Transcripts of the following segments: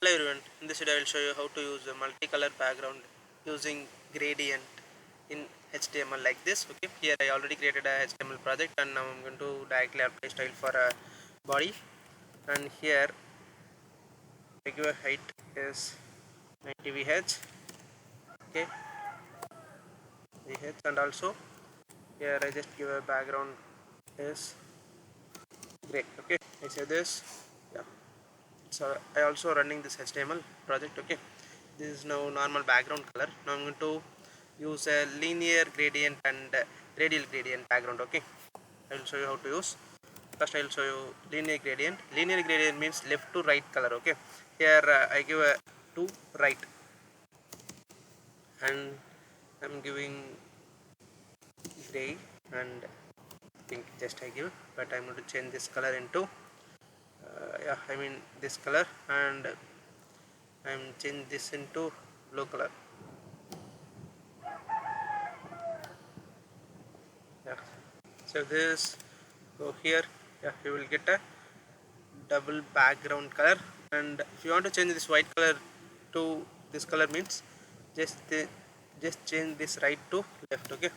Hello everyone, in this video I will show you how to use a multicolor background using gradient in HTML like this. Okay, here I already created a HTML project and now I'm going to directly apply style for a body, and here I give a height is 90 VH, okay, VH, and also here I just give a background is gray. Okay, I say this, yeah. So I also running this HTML project. Okay, this is now normal background color. Now I'm going to use a linear gradient and radial gradient background. Okay, I will show you how to use. First I will show you linear gradient. Linear gradient means left to right color. Okay, here I give a to right and I'm giving gray and pink, just I give, but I'm going to change this color into I mean this color, and I'm change this into blue color. Yeah, so this go here. Yeah, you will get a double background color, and if you want to change this white color to this color means just change this right to left. Okay,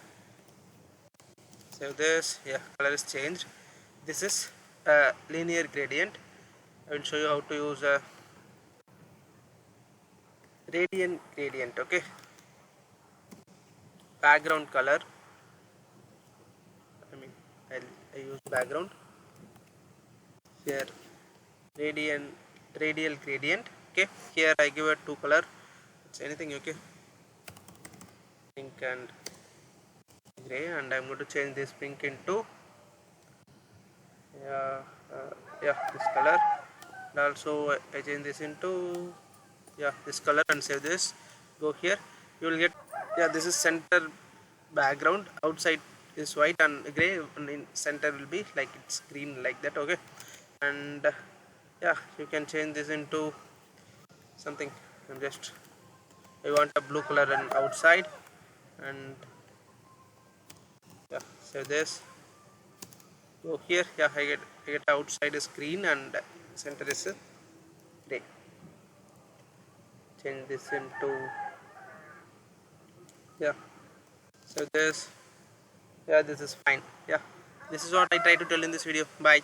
so this, yeah, color is changed. This is a linear gradient. I will show you how to use a radial gradient. Okay, background color, I mean I use background here, radial gradient. Okay, here I give a two color, it's anything. Okay, pink and gray, and I'm going to change this pink into yeah, this color, and also I change this into this color and save this. Go here, you will get, yeah, this is center background, outside is white and gray, and in center will be like it's green like that. Okay, and you can change this into something. I want a blue color and outside, and save this. Go here, I get outside is green and center is gray. Change this into so this, this is fine. This is what I try to tell in this video. Bye.